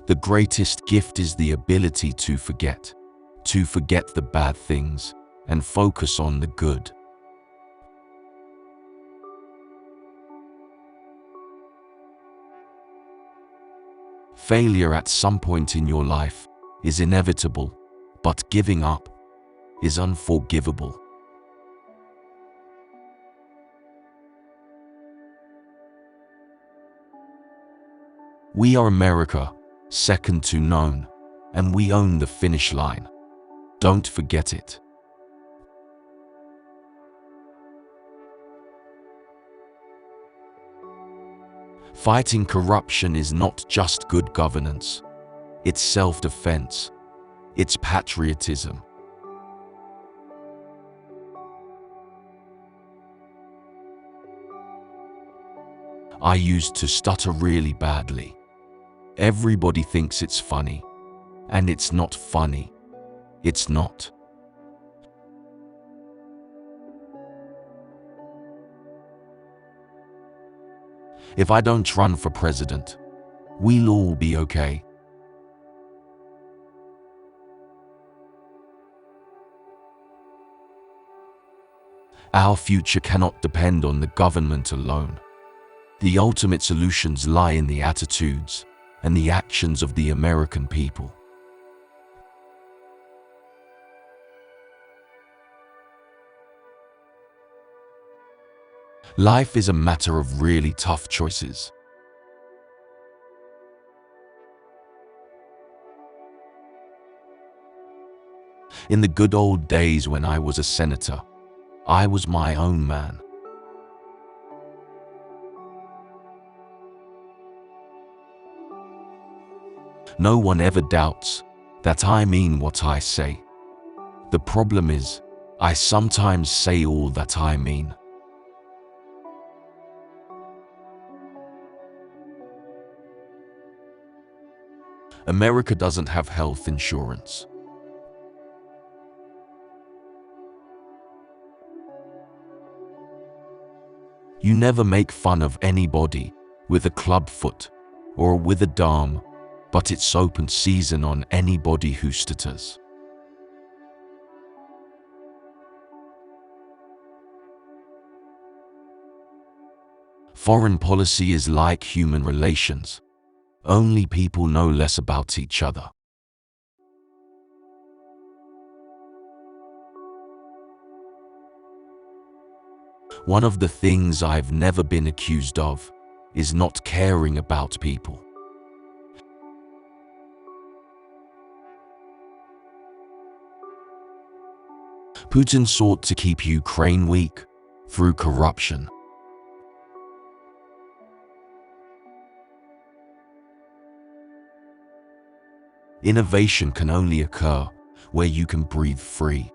The greatest gift is the ability to forget the bad things and focus on the good. Failure at some point in your life is inevitable, but giving up is unforgivable. We are America, second to none, and we own the finish line. Don't forget it. Fighting corruption is not just good governance. It's self-defense. It's patriotism. I used to stutter really badly. Everybody thinks it's funny, and it's not funny. It's not. If I don't run for president, we'll all be okay. Our future cannot depend on the government alone. The ultimate solutions lie in the attitudes and the actions of the American people. Life is a matter of really tough choices. In the good old days when I was a senator, I was my own man. No one ever doubts that I mean what I say. The problem is, I sometimes say all that I mean. America doesn't have health insurance. You never make fun of anybody with a club foot or with a dam, but it's open season on anybody who stutters. Foreign policy is like human relations. Only people know less about each other. One of the things I've never been accused of is not caring about people. Putin sought to keep Ukraine weak through corruption. Innovation can only occur where you can breathe free.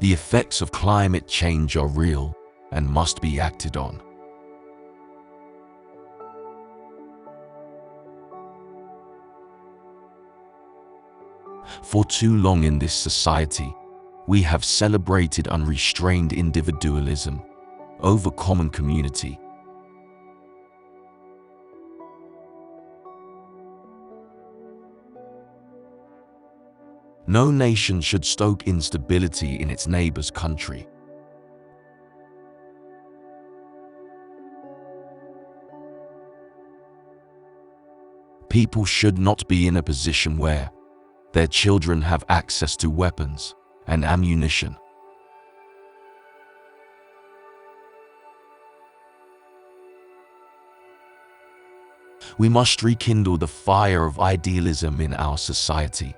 The effects of climate change are real and must be acted on. For too long in this society, we have celebrated unrestrained individualism over common community. No nation should stoke instability in its neighbor's country. People should not be in a position where their children have access to weapons and ammunition. We must rekindle the fire of idealism in our society.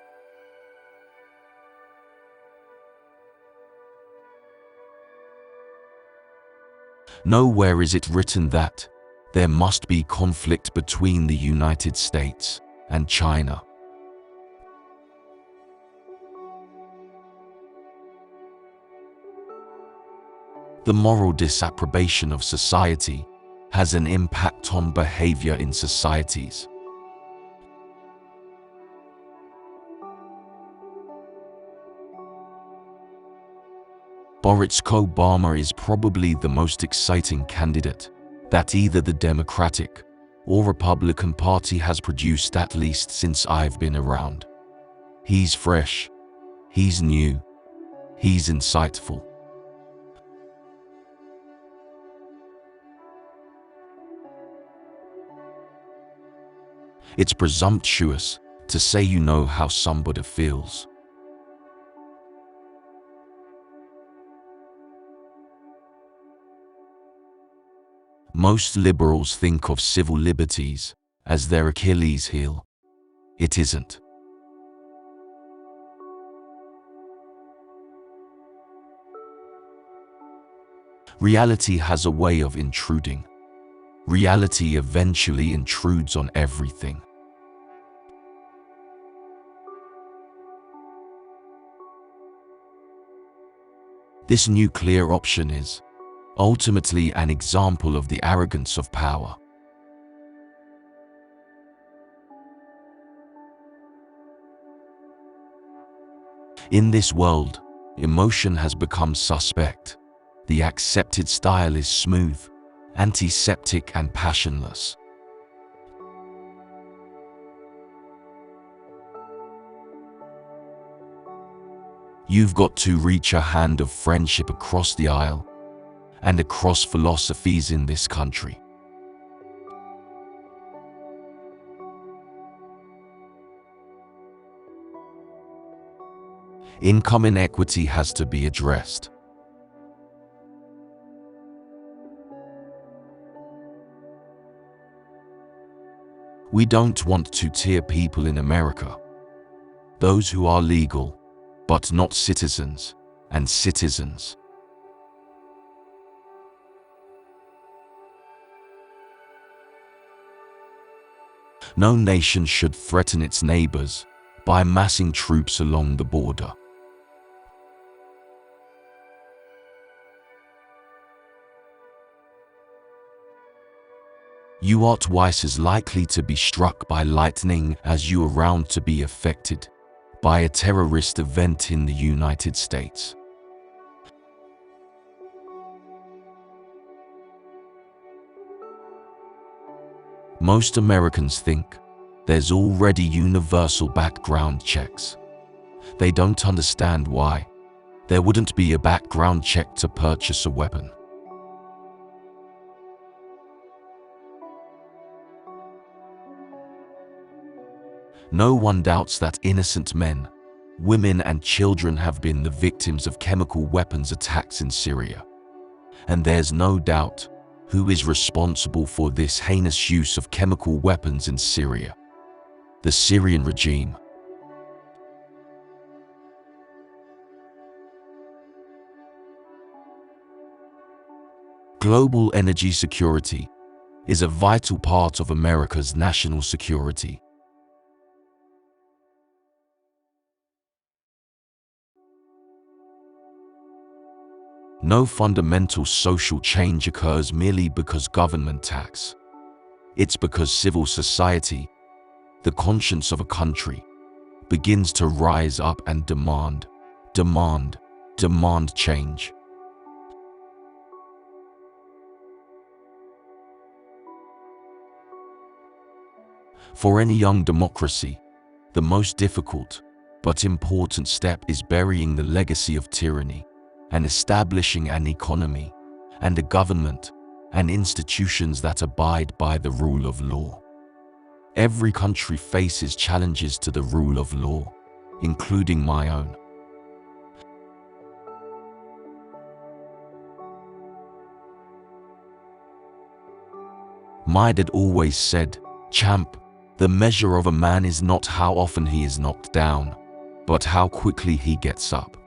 Nowhere is it written that there must be conflict between the United States and China. The moral disapprobation of society has an impact on behavior in societies. Barack Obama is probably the most exciting candidate that either the Democratic or Republican Party has produced, at least since I've been around. He's fresh, he's new, he's insightful. It's presumptuous to say you know how somebody feels. Most liberals think of civil liberties as their Achilles heel. It isn't. Reality has a way of intruding. Reality eventually intrudes on everything. This nuclear option is ultimately an example of the arrogance of power. In this world, emotion has become suspect. The accepted style is smooth, antiseptic, and passionless. You've got to reach a hand of friendship across the aisle and across philosophies in this country. Income inequity has to be addressed. We don't want two-tier people in America. Those who are legal, but not citizens, and citizens. No nation should threaten its neighbors by massing troops along the border. You are twice as likely to be struck by lightning as you are around to be affected by a terrorist event in the United States. Most Americans think there's already universal background checks. They don't understand why there wouldn't be a background check to purchase a weapon. No one doubts that innocent men, women, and children have been the victims of chemical weapons attacks in Syria. And there's no doubt who is responsible for this heinous use of chemical weapons in Syria: the Syrian regime. Global energy security is a vital part of America's national security. No fundamental social change occurs merely because government acts. It's because civil society, the conscience of a country, begins to rise up and demand change. For any young democracy, the most difficult but important step is burying the legacy of tyranny and establishing an economy and a government and institutions that abide by the rule of law. Every country faces challenges to the rule of law, including my own. My dad always said, "Champ, the measure of a man is not how often he is knocked down, but how quickly he gets up."